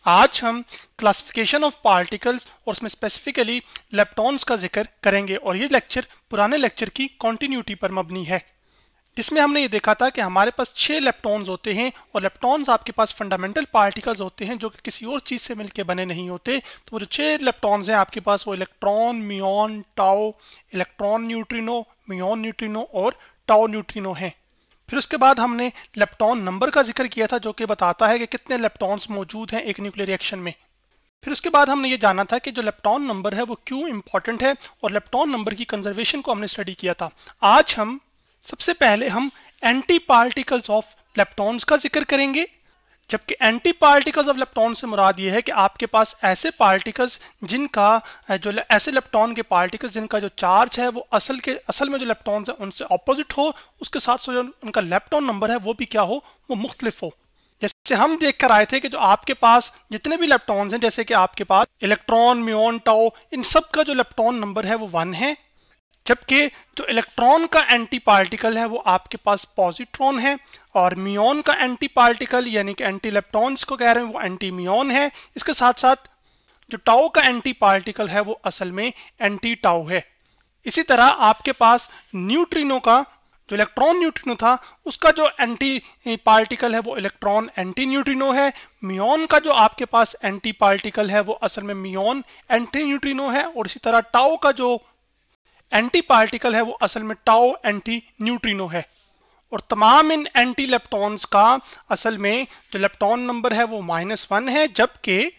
आज हम classification of particles और उसमें स्पेसिफिकली लेप्टॉन्स का जिक्र करेंगे और ये लेक्चर पुराने लेक्चर की कॉन्टिन्यूटी पर मबनी है, जिसमें हमने ये देखा था कि हमारे पास 6 लेप्टॉन्स होते हैं और लेप्टॉन्स आपके पास फंडामेंटल पार्टिकल्स होते हैं जो कि किसी और चीज़ से मिलकर बने नहीं होते। तो वो जो 6 लेप्टॉन्स हैं आपके पास वो electron, muon, tau, electron neutrino, muon neutrino और टाउ न्यूट्रिनो हैं। फिर उसके बाद हमने लेप्टॉन नंबर का जिक्र किया था जो कि बताता है कि कितने लेप्टॉन्स मौजूद हैं एक न्यूक्लियर रिएक्शन में। फिर उसके बाद हमने ये जाना था कि जो लेप्टॉन नंबर है वो क्यों इंपॉर्टेंट है और लेप्टॉन नंबर की कंजर्वेशन को हमने स्टडी किया था। आज हम सबसे पहले हम एंटी पार्टिकल्स ऑफ लेप्टॉन्स का जिक्र करेंगे, जबकि एंटी पार्टिकल्स ऑफ लेप्टॉन से मुराद ये है कि आपके पास ऐसे पार्टिकल्स जिनका जो ऐसे लेप्टॉन के पार्टिकल्स जिनका जो चार्ज है वो असल में जो लेप्टॉन्स है उनसे ऑपोजिट हो, उसके साथ जो उनका लेप्टॉन नंबर है वो भी क्या हो, वो मुख्तलिफ हो। जैसे हम देख कर आए थे कि जो आपके पास जितने भी लेप्टॉन्स हैं, जैसे कि आपके पास इलेक्ट्रॉन, म्यूऑन, टाउ, इन सब का जो लेप्टॉन नंबर है वो 1 है, जबकि जो इलेक्ट्रॉन का एंटी पार्टिकल है वो आपके पास पॉजिट्रॉन है और म्यूऑन का एंटी पार्टिकल यानी कि एंटी इलेक्ट्रॉन्स को कह रहे हैं वो एंटी म्यूऑन है। इसके साथ साथ जो टाउ का एंटी पार्टिकल है वो असल में एंटी टाउ है। इसी तरह आपके पास न्यूट्रिनो का जो इलेक्ट्रॉन न्यूट्रिनो था उसका जो एंटी पार्टिकल है वो इलेक्ट्रॉन एंटी न्यूट्रिनो है। म्यूऑन का जो आपके पास एंटी पार्टिकल है वो असल में म्यूऑन एंटी न्यूट्रिनो है और इसी तरह टाउ का जो एंटी पार्टिकल है वो असल में टाउ एंटी न्यूट्रिनो है। और तमाम इन एंटी लेप्टॉन्स का असल में जो लेप्टॉन नंबर है वो -1 है, जबकि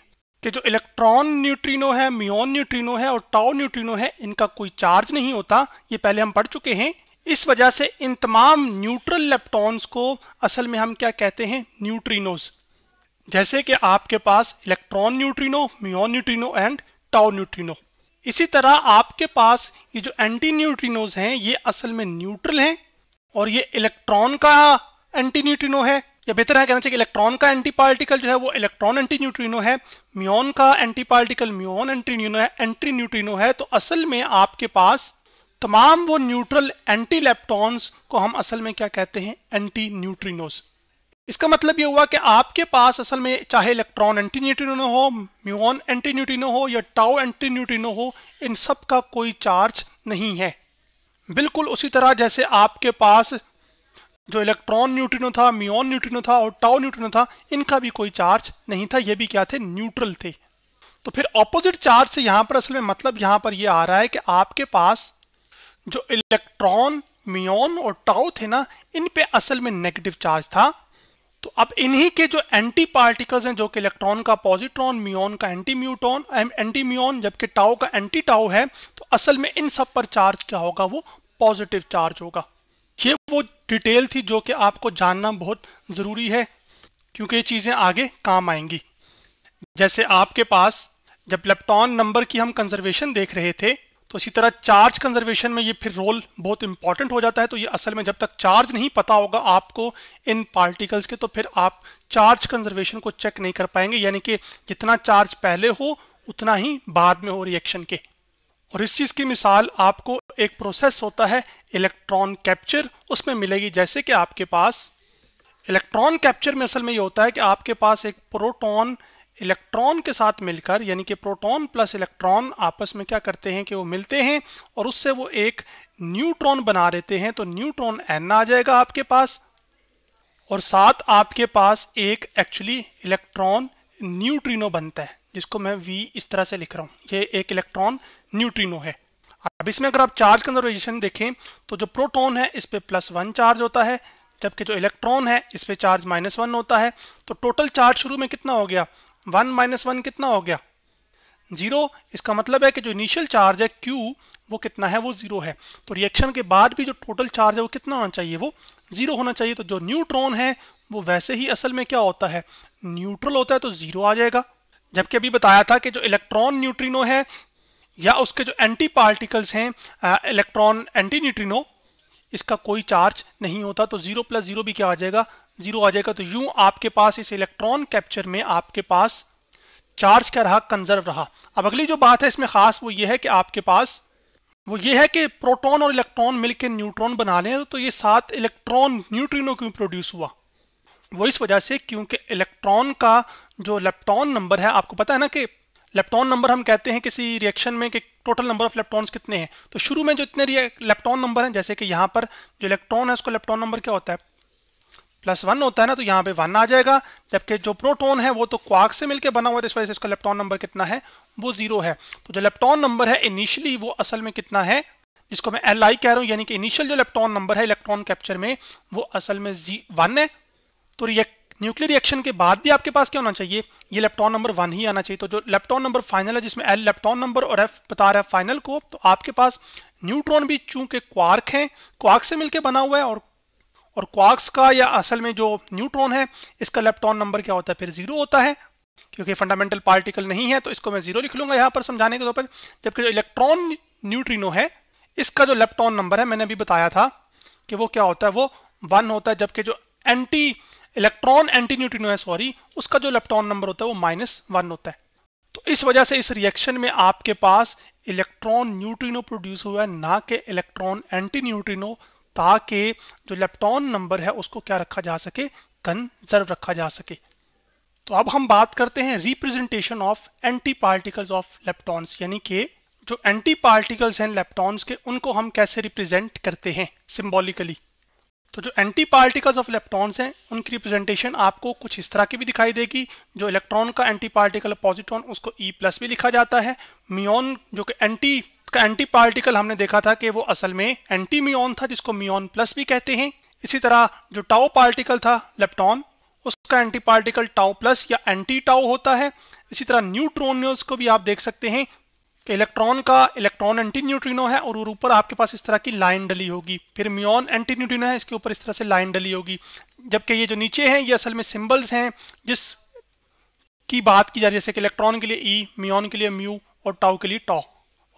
जो इलेक्ट्रॉन न्यूट्रिनो है, म्यूऑन न्यूट्रिनो है और टाउ न्यूट्रिनो है इनका कोई चार्ज नहीं होता। ये पहले हम पढ़ चुके हैं। इस वजह से इन तमाम न्यूट्रल लेप्टॉन्स को असल में हम क्या कहते हैं, न्यूट्रिनोज। जैसे कि आपके पास electron neutrino, muon neutrino and tau neutrino. इसी तरह आपके पास ये जो एंटी न्यूट्रिनोज हैं ये असल में न्यूट्रल हैं और ये इलेक्ट्रॉन का एंटी न्यूट्रिनो है, या बेहतर है कहना चाहिए इलेक्ट्रॉन का एंटी पार्टिकल जो है वो इलेक्ट्रॉन एंटी न्यूट्रिनो है, म्यूऑन का anti particle muon anti neutrino है। तो असल में आपके पास तमाम वो न्यूट्रल एंटी लेप्टॉन्स को हम असल में क्या कहते हैं, एंटी न्यूट्रिनोज। इसका मतलब ये हुआ कि आपके पास असल में चाहे इलेक्ट्रॉन एंटी न्यूट्रिनो हो, म्यूऑन एंटी न्यूट्रिनो हो या टाउ एंटी न्यूट्रिनो हो, इन सब का कोई चार्ज नहीं है। बिल्कुल उसी तरह जैसे आपके पास जो इलेक्ट्रॉन न्यूट्रिनो था, म्यूऑन न्यूट्रिनो था और टाउ न्यूट्रिनो था, इनका भी कोई चार्ज नहीं था, ये भी क्या थे, न्यूट्रल थे। तो फिर ऑपोजिट चार्ज से यहाँ पर असल में मतलब यहाँ पर ये आ रहा है कि आपके पास जो इलेक्ट्रॉन, म्यूऑन और टाउ थे ना, इन पे असल में नेगेटिव चार्ज था। तो अब इन्हीं के जो एंटी पार्टिकल्स हैं जो कि इलेक्ट्रॉन का पॉजिट्रॉन, म्यूऑन का एंटी म्यूऑन जबकि टाउ का एंटी टाउ है, तो असल में इन सब पर चार्ज क्या होगा, वो पॉजिटिव चार्ज होगा। ये वो डिटेल थी जो कि आपको जानना बहुत ज़रूरी है क्योंकि ये चीज़ें आगे काम आएंगी। जैसे आपके पास जब लेप्टॉन नंबर की हम कंजर्वेशन देख रहे थे तो इसी तरह चार्ज कंजर्वेशन में ये फिर रोल बहुत इंपॉर्टेंट हो जाता है। तो ये असल में जब तक चार्ज नहीं पता होगा आपको इन पार्टिकल्स के, तो फिर आप चार्ज कंजर्वेशन को चेक नहीं कर पाएंगे, यानी कि जितना चार्ज पहले हो उतना ही बाद में हो रिएक्शन के। और इस चीज़ की मिसाल आपको एक प्रोसेस होता है इलेक्ट्रॉन कैप्चर, उसमें मिलेगी। जैसे कि आपके पास इलेक्ट्रॉन कैप्चर में असल में ये होता है कि आपके पास एक प्रोटॉन इलेक्ट्रॉन के साथ मिलकर, यानी कि प्रोटॉन प्लस इलेक्ट्रॉन आपस में क्या करते हैं कि वो मिलते हैं और उससे वो एक न्यूट्रॉन बना देते हैं। तो न्यूट्रॉन n आ जाएगा आपके पास और साथ आपके पास एक एक्चुअली इलेक्ट्रॉन न्यूट्रिनो बनता है, जिसको मैं V इस तरह से लिख रहा हूँ। ये एक इलेक्ट्रॉन न्यूट्रिनो है। अब इसमें अगर आप चार्ज कंजर्वेशन देखें तो जो प्रोटॉन है इस पे +1 चार्ज होता है, जबकि जो इलेक्ट्रॉन है इस पे चार्ज -1 होता है। तो टोटल चार्ज शुरू में कितना हो गया, 1 - 1 कितना हो गया, 0। इसका मतलब है कि जो इनिशियल चार्ज है Q वो कितना है, वो 0 है। तो रिएक्शन के बाद भी जो टोटल चार्ज है वो कितना होना चाहिए, वो 0 होना चाहिए। तो जो न्यूट्रॉन है वो वैसे ही असल में क्या होता है, न्यूट्रल होता है, तो 0 आ जाएगा। जबकि अभी बताया था कि जो इलेक्ट्रॉन न्यूट्रिनो है या उसके जो एंटी पार्टिकल्स हैं इलेक्ट्रॉन एंटी न्यूट्रिनो, इसका कोई चार्ज नहीं होता। तो 0 + 0 भी क्या आ जाएगा, 0 आ जाएगा। तो यूं आपके पास इस इलेक्ट्रॉन कैप्चर में आपके पास चार्ज क्या रहा, कंजर्व रहा। अब अगली जो बात है इसमें खास वो ये है कि आपके पास वो ये है कि प्रोटॉन और इलेक्ट्रॉन मिलकर न्यूट्रॉन बना लें, तो ये 7 इलेक्ट्रॉन न्यूट्रिनो क्यों प्रोड्यूस हुआ, वो इस वजह से क्योंकि इलेक्ट्रॉन का जो लेप्टॉन नंबर है, आपको पता है ना कि लेप्टॉन नंबर हम कहते हैं किसी रिएक्शन में कि टोटल नंबर ऑफ लेप्टॉन्स कितने हैं। तो शुरू में जो इतने लेप्टॉन नंबर हैं, जैसे कि यहाँ पर जो इलेक्ट्रॉन है उसको लेप्टॉन नंबर क्या होता है, +1 होता है ना, तो यहाँ पे 1 आ जाएगा। जबकि जो प्रोटॉन है वो तो क्वार्क से मिलकर बना हुआ है, इस वजह से इसका लेप्टॉन नंबर कितना है, वो 0 है। तो जो लेप्टॉन नंबर है इनिशियली वो असल में कितना है, जिसको मैं Li कह रहा हूँ, यानी कि इनिशियल जो लेप्टॉन नंबर है इलेक्ट्रॉन कैप्चर में वो असल में 1 है। तो न्यूक्लियर रिएक्शन के बाद भी आपके पास क्या होना चाहिए, ये लेप्टॉन नंबर 1 ही आना चाहिए। तो जो लेप्टॉन नंबर फाइनल है, जिसमें L लेप्टॉन नंबर और F बता रहा है फाइनल को, तो आपके पास न्यूट्रॉन भी चूंकि क्वार्क है, क्वार्क से मिलकर बना हुआ है, और क्वार्क्स का या असल में जो न्यूट्रॉन है इसका लेप्टॉन नंबर क्या होता है, फिर 0 होता है, क्योंकि फंडामेंटल पार्टिकल नहीं है। तो इसको मैं 0 लिख लूंगा यहाँ पर समझाने के तौर पर। जबकि जो इलेक्ट्रॉन न्यूट्रिनो है इसका जो लेप्टॉन नंबर है, मैंने अभी बताया था कि वो क्या होता है, वो 1 होता है। जबकि जो इलेक्ट्रॉन एंटी न्यूट्रिनो है, सॉरी, उसका जो लेप्टॉन नंबर होता है वो -1 होता है। तो इस वजह से इस रिएक्शन में आपके पास इलेक्ट्रॉन न्यूट्रिनो प्रोड्यूस हुआ है, ना कि इलेक्ट्रॉन एंटी न्यूट्रिनो, ताकि जो लेप्टॉन नंबर है उसको क्या रखा जा सके, कंजर्व रखा जा सके। तो अब हम बात करते हैं representation of anti particles of leptons, यानी कि जो एंटी पार्टिकल्स हैं लेप्टॉन्स के, उनको हम कैसे रिप्रेजेंट करते हैं सिंबॉलिकली। तो जो एंटी पार्टिकल्स ऑफ लेप्टॉन्स हैं उनकी रिप्रेजेंटेशन आपको कुछ इस तरह की भी दिखाई देगी। जो इलेक्ट्रॉन का एंटी पार्टिकल पॉजिट्रॉन, उसको E+ भी लिखा जाता है। मियोन जो कि एंटी पार्टिकल हमने देखा था कि वो असल में एंटी मियोन था, जिसको मियोन प्लस भी कहते हैं। इसी तरह जो टाउ पार्टिकल था लेप्टॉन, उसका एंटी पार्टिकल टाउ+ या एंटी टाउ होता है। इसी तरह न्यूट्रॉन्स को भी आप देख सकते हैं कि इलेक्ट्रॉन का इलेक्ट्रॉन एंटी न्यूट्रिनो है और ऊपर आपके पास इस तरह की लाइन डली होगी। फिर मियोन एंटी न्यूट्रिनो है, इसके ऊपर इस तरह से लाइन डली होगी। जबकि ये जो नीचे हैं ये असल में सिंबल्स हैं जिस की बात की जा रही है, जैसे कि इलेक्ट्रॉन के लिए E, मियोन के लिए म्यू और टाउ के लिए टॉ।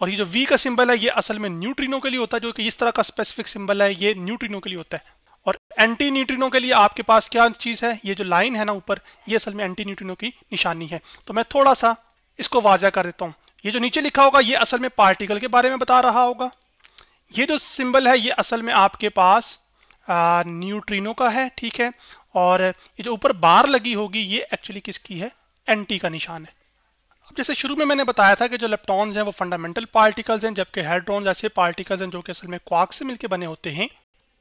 और ये जो V का सिंबल है ये असल में न्यूट्रिनो के लिए होता है, जो कि इस तरह का स्पेसिफिक सिंबल है ये न्यूट्रिनो के लिए होता है। और एंटी न्यूट्रिनो के लिए आपके पास क्या चीज़ है, ये जो लाइन है ना ऊपर, ये असल में एंटी न्यूट्रिनो की निशानी है। तो मैं थोड़ा सा इसको वाज़ा कर देता हूँ। ये जो नीचे लिखा होगा ये असल में पार्टिकल के बारे में बता रहा होगा। ये जो सिंबल है ये असल में आपके पास न्यूट्रिनो का है, ठीक है। और ये जो ऊपर बार लगी होगी ये एक्चुअली किसकी है, एंटी का निशान है। अब जैसे शुरू में मैंने बताया था कि जो लेप्टॉन्स हैं वो फंडामेंटल पार्टिकल्स हैं, जबकि हाइड्रॉन्स ऐसे पार्टिकल्स हैं जो कि असल में क्वार्क से मिलकर बने होते हैं।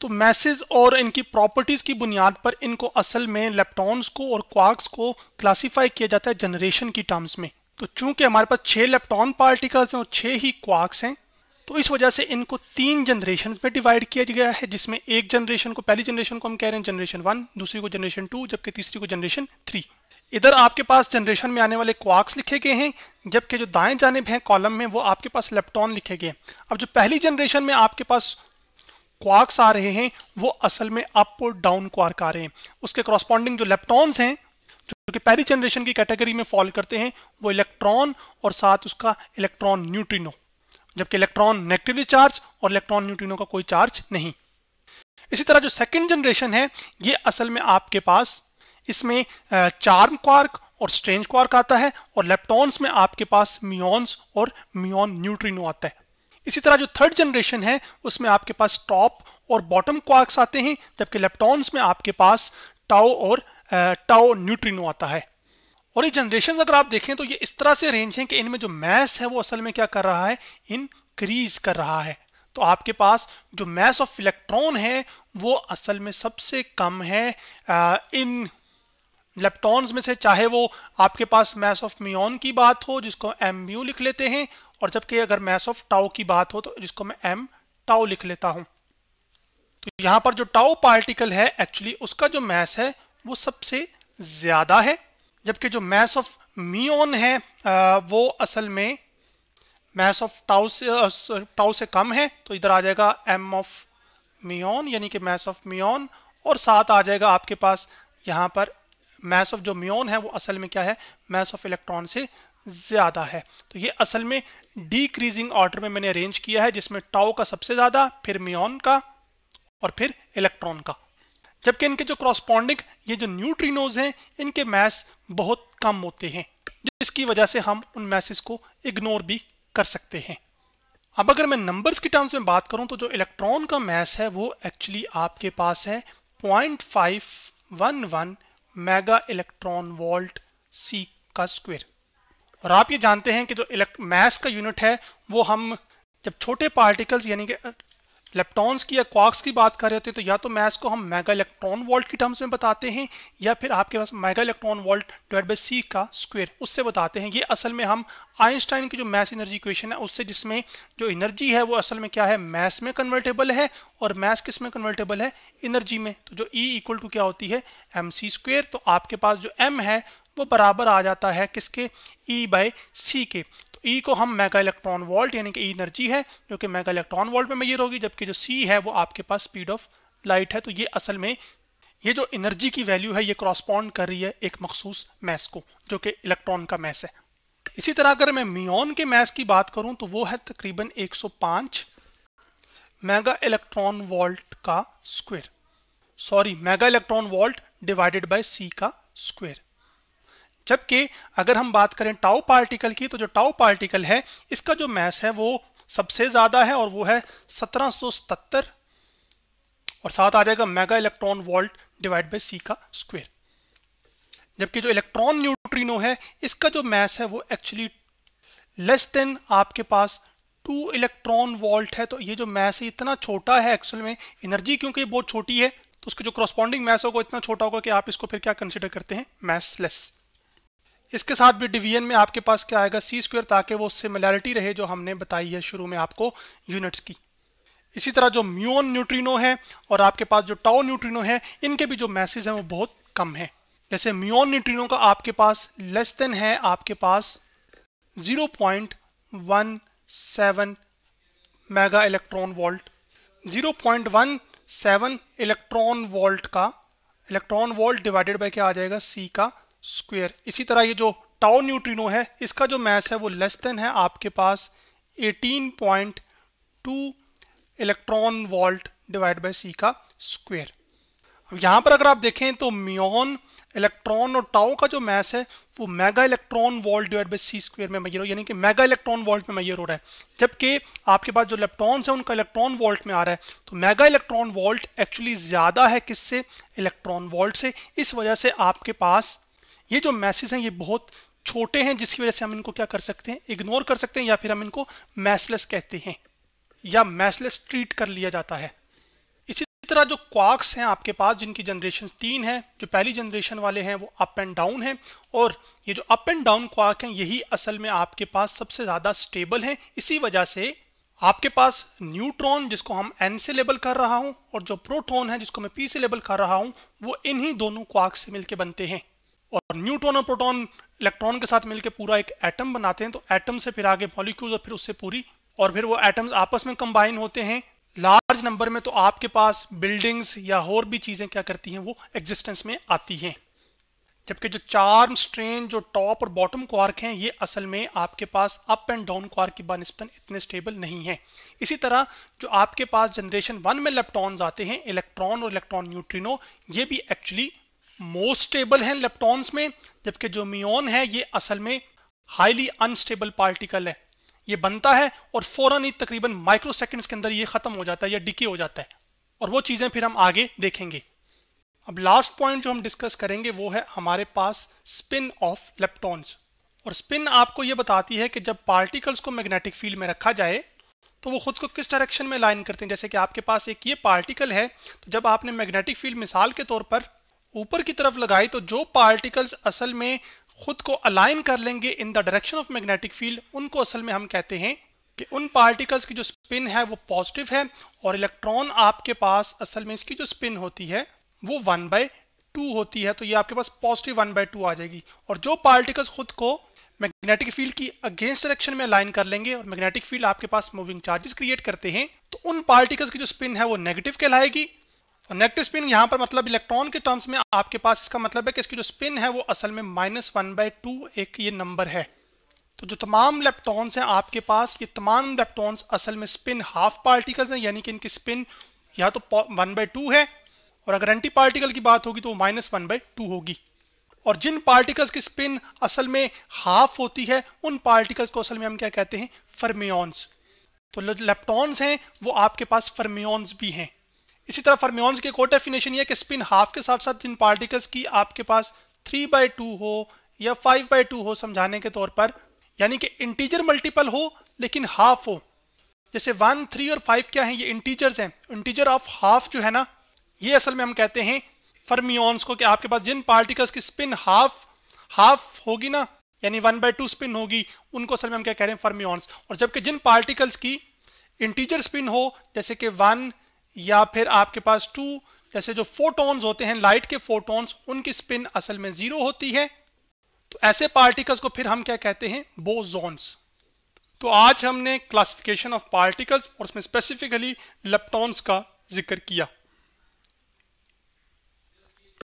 तो मैसेज और इनकी प्रॉपर्टीज की बुनियाद पर इनको असल में लेप्टॉन्स को और क्वार्क्स को क्लासीफाई किया जाता है जनरेशन की टर्म्स में। तो चूंकि हमारे पास 6 लेप्टॉन पार्टिकल्स हैं और 6 ही क्वार्क्स हैं, तो इस वजह से इनको 3 जनरेशन में डिवाइड किया गया है, जिसमें एक जनरेशन को, पहली जनरेशन को हम कह रहे हैं जनरेशन 1, दूसरी को जनरेशन 2, जबकि तीसरी को जनरेशन 3। इधर आपके पास जनरेशन में आने वाले क्वार्क्स लिखे गए हैं, जबकि जो दाएं जानिब है कॉलम में वो आपके पास लेप्टॉन लिखे गए हैं। अब जो पहली जनरेशन में आपके पास क्वार्क्स आ रहे हैं वो असल में अप और डाउन क्वार्क आ रहे हैं। उसके करस्पॉन्डिंग जो लेप्टॉन्स हैं जो कि पहली जनरेशन की कैटेगरी में फॉल करते हैं वो इलेक्ट्रॉन और साथ उसका इलेक्ट्रॉन न्यूट्रिनो, जबकि इलेक्ट्रॉन नेगेटिवली चार्ज और इलेक्ट्रॉन न्यूट्रिनो का कोई चार्ज नहीं। इसी तरह जो सेकंड जनरेशन है ये असल में आपके पास इसमें चार्म क्वार्क और स्ट्रेंज क्वार्क आता है, और लेप्टॉन्स में आपके पास मियोन्स और मियोन न्यूट्रिनो आता है। इसी तरह जो थर्ड जनरेशन है उसमें आपके पास टॉप और बॉटम क्वार्क्स आते हैं, जबकि लेप्टॉन्स में आपके पास टाउ और टाउ न्यूट्रिनो आता है। और ये जनरेशन अगर आप देखें तो ये इस तरह से रेंज हैं कि इनमें जो मैस है वो असल में क्या कर रहा है, इंक्रीज कर रहा है। तो आपके पास जो मैस ऑफ इलेक्ट्रॉन है वो असल में सबसे कम है इन लेप्टॉन्स में से, चाहे वो आपके पास मैस ऑफ मियोन की बात हो जिसको MU लिख लेते हैं, और जबकि अगर मैस ऑफ टाउ की बात हो तो जिसको मैं M टाउ लिख लेता हूं। तो यहां पर जो टाउ पार्टिकल है एक्चुअली उसका जो मैस है वो सबसे ज्यादा है, जबकि जो मैस ऑफ मियोन है वो असल में मैस ऑफ टाउ से कम है। तो इधर आ जाएगा M ऑफ मियोन, यानी कि मैस ऑफ मियोन, और साथ आ जाएगा आपके पास यहाँ पर मैस ऑफ जो मियोन है वो असल में क्या है, मैस ऑफ इलेक्ट्रॉन से ज्यादा है। तो ये असल में डिक्रीजिंग ऑर्डर में मैंने अरेंज किया है, जिसमें टाउ का सबसे ज्यादा, फिर मियोन का और फिर इलेक्ट्रॉन का। जबकि इनके जो क्रॉसपॉन्डिंग ये जो न्यूट्रिनोज हैं इनके मैस बहुत कम होते हैं, जिसकी वजह से हम उन मैसेज को इग्नोर भी कर सकते हैं। अब अगर मैं नंबर्स की टर्म्स में बात करूं तो जो इलेक्ट्रॉन का मैस है वो एक्चुअली आपके पास है 0.511 मेगा इलेक्ट्रॉन वोल्ट c का स्क्वायर। और आप ये जानते हैं कि जो मास का यूनिट है वो हम जब छोटे पार्टिकल्स यानी कि इलेक्ट्रॉन्स की या क्वार्क्स की बात कर रहे होते हैं तो या तो मास को हम मेगा इलेक्ट्रॉन वोल्ट की टर्म्स में बताते हैं या फिर आपके पास mega electron volt divide by c का स्क्वायर उससे बताते हैं। ये असल में हम आइंस्टाइन की जो मास एनर्जी इक्वेशन है उससे, जिसमें जो एनर्जी है वो असल में क्या है, मास में कन्वर्टेबल है और मास किस में कन्वर्टेबल है, एनर्जी में। तो जो E इक्वल टू क्या होती है, mc स्क्वायर। तो आपके पास जो m है वो बराबर आ जाता है किसके, E बाय c के। तो E को हम मेगा इलेक्ट्रॉन वोल्ट यानी कि E एनर्जी है जो कि मेगा इलेक्ट्रॉन वोल्ट में मेजर होगी, जबकि जो C है वो आपके पास स्पीड ऑफ लाइट है। तो ये असल में ये जो एनर्जी की वैल्यू है ये क्रॉसपॉन्ड कर रही है एक मखसूस मास को जो कि इलेक्ट्रॉन का मास है। इसी तरह अगर मैं म्यूऑन के मास की बात करूं तो वो है तकरीबन 105 मेगा इलेक्ट्रॉन वोल्ट का square, sorry mega electron volt divided by c का स्क्वायर। जबकि अगर हम बात करें टाउ पार्टिकल की तो जो टाउ पार्टिकल है इसका जो मास है वो सबसे ज्यादा है और वो है 1777 और साथ आ जाएगा mega electron volt divide by c का स्क्वायर। जबकि जो इलेक्ट्रॉन न्यूट्रिनो है इसका जो मास है वो एक्चुअली लेस देन आपके पास 2 इलेक्ट्रॉन वोल्ट है। तो ये जो मास है इतना छोटा है, एक्चुअल में एनर्जी क्योंकि बहुत छोटी है तो उसके जो कॉरस्पॉन्डिंग मास होगा इतना छोटा होगा कि आप इसको फिर क्या कंसिडर करते हैं, मासलेस। इसके साथ भी डिवीजन में आपके पास क्या आएगा, c स्क्वायर, ताकि वो सिमिलैरिटी रहे जो हमने बताई है शुरू में आपको यूनिट्स की। इसी तरह जो म्यूऑन न्यूट्रिनो है और आपके पास जो टाउ न्यूट्रिनो है इनके भी जो मैसेज हैं वो बहुत कम है। जैसे म्यूऑन न्यूट्रिनो का आपके पास लेस देन है आपके पास 0.17 mega electron volt, 0.17 electron volt का इलेक्ट्रॉन वोल्ट डिवाइडेड बाय क्या आ जाएगा, c का स्क्वायर। इसी तरह ये जो टाउ न्यूट्रिनो है इसका जो मास है वो लेस देन है आपके पास 18.2 electron volt divide by c का स्क्वायर। अब यहाँ पर अगर आप देखें तो म्यूऑन, इलेक्ट्रॉन और टाउ का जो मास है वो mega electron volt divide by c square में मेजर हो, यानी कि मेगा इलेक्ट्रॉन वोल्ट में मेजर हो रहा है। जबकि आपके पास जो इलेक्ट्रॉन्स है उनका इलेक्ट्रॉन वोल्ट में आ रहा है। तो मेगा इलेक्ट्रॉन वोल्ट एक्चुअली ज्यादा है किससे, इलेक्ट्रॉन वोल्ट से। इस वजह से आपके पास ये जो मैसेज हैं ये बहुत छोटे हैं, जिसकी वजह से हम इनको क्या कर सकते हैं, इग्नोर कर सकते हैं या फिर हम इनको मैसलेस कहते हैं या मैसलेस ट्रीट कर लिया जाता है। इसी तरह जो क्वार्क्स हैं आपके पास जिनकी जनरेशन 3 है, जो पहली जनरेशन वाले हैं वो अप एंड डाउन है और ये जो अप एंड डाउन क्वार्क हैं यही असल में आपके पास सबसे ज्यादा स्टेबल हैं। इसी वजह से आपके पास न्यूट्रॉन जिसको हम n से लेबल कर रहा हूं और जो प्रोटॉन है जिसको मैं p से लेबल कर रहा हूं वो इन्हीं दोनों क्वार्क से मिलकर बनते हैं। और न्यूट्रॉन और प्रोटॉन इलेक्ट्रॉन के साथ मिलकर पूरा एक एटम बनाते हैं। तो एटम से फिर आगे मॉलिक्यूल और फिर उससे पूरी, और फिर वो एटम्स आपस में कंबाइन होते हैं लार्ज नंबर में। तो आपके पास बिल्डिंग्स या और भी चीजें क्या करती हैं, वो एग्जिस्टेंस में आती हैं। जबकि जो चार्म स्ट्रेन, जो टॉप और बॉटम क्वार्क हैं ये असल में आपके पास अप एंड डाउन क्वार्क की बनिस्बत इतने स्टेबल नहीं है। इसी तरह जो आपके पास जनरेशन 1 में लेप्टॉन्स आते हैं, इलेक्ट्रॉन और इलेक्ट्रॉन न्यूट्रिनो, ये भी एक्चुअली मोस्ट स्टेबल हैं लेप्टॉन्स में। जबकि जो म्यूऑन है ये असल में हाईली अनस्टेबल पार्टिकल है, ये बनता है और फौरन ही तकरीबन माइक्रो सेकंड्स के अंदर ये खत्म हो जाता है या डिके हो जाता है, और वो चीजें फिर हम आगे देखेंगे। अब लास्ट पॉइंट जो हम डिस्कस करेंगे वो है हमारे पास स्पिन ऑफ लेप्टॉन्स। और स्पिन आपको ये बताती है कि जब पार्टिकल्स को मैग्नेटिक फील्ड में रखा जाए तो वो खुद को किस डायरेक्शन में लाइन करते हैं। जैसे कि आपके पास एक ये पार्टिकल है, तो जब आपने मैग्नेटिक फील्ड मिसाल के तौर पर ऊपर की तरफ लगाई तो जो पार्टिकल्स असल में खुद को अलाइन कर लेंगे in the direction of magnetic field, उनको असल में हम कहते हैं कि उन पार्टिकल्स की जो स्पिन है वो पॉजिटिव है। और इलेक्ट्रॉन आपके पास असल में इसकी जो स्पिन होती है वो 1/2 होती है, तो ये आपके पास पॉजिटिव 1/2 आ जाएगी। और जो पार्टिकल्स खुद को मैग्नेटिक फील्ड की अगेंस्ट डायरेक्शन में अलाइन कर लेंगे और मैग्नेटिक फील्ड आपके पास मूविंग चार्जेस क्रिएट करते हैं, तो उन पार्टिकल्स की जो स्पिन है वो नेगेटिव कहलाएगी। और नेगेटिव स्पिन यहाँ पर मतलब इलेक्ट्रॉन के टर्म्स में आपके पास इसका मतलब है कि इसकी जो स्पिन है वो असल में -1/2 एक ये नंबर है। तो जो तमाम लेप्टॉन्स हैं आपके पास, ये तमाम लेप्टॉन्स असल में स्पिन हाफ पार्टिकल्स हैं, यानी कि इनकी स्पिन या तो 1/2 है, और अगर एंटी पार्टिकल की बात होगी तो -1/2 होगी। और जिन पार्टिकल्स की स्पिन असल में हाफ होती है उन पार्टिकल्स को असल में हम क्या कहते हैं, फर्मियॉन्स। तो लेप्टॉन्स हैं वो आपके पास फर्मियॉन्स भी हैं। इसी तरह फर्मियॉन्स की एक और डेफिनेशन ये है कि स्पिन हाफ के साथ साथ जिन पार्टिकल्स की आपके पास 3/2 हो या 5/2 हो समझाने के तौर पर, यानी कि इंटीजर मल्टीपल हो लेकिन हाफ हो। जैसे 1, 3 और 5 क्या है, ये इंटीजर्स हैं। इंटीजर ऑफ हाफ जो है ना, ये असल में हम कहते हैं फर्मियंस को, कि आपके पास जिन पार्टिकल्स की स्पिन हाफ होगी ना, यानी 1/2 स्पिन होगी, उनको असल में हम क्या कह रहे हैं, फर्मियंस। और जबकि जिन पार्टिकल्स की इंटीजर स्पिन हो, जैसे कि 1 या फिर आपके पास 2, जैसे जो फोटॉन्स होते हैं, लाइट के फोटॉन्स, उनकी स्पिन असल में 0 होती है। तो ऐसे पार्टिकल्स को फिर हम क्या कहते हैं, बोसॉन्स। तो आज हमने क्लासिफिकेशन ऑफ पार्टिकल्स और उसमें स्पेसिफिकली लेप्टॉन्स का जिक्र किया।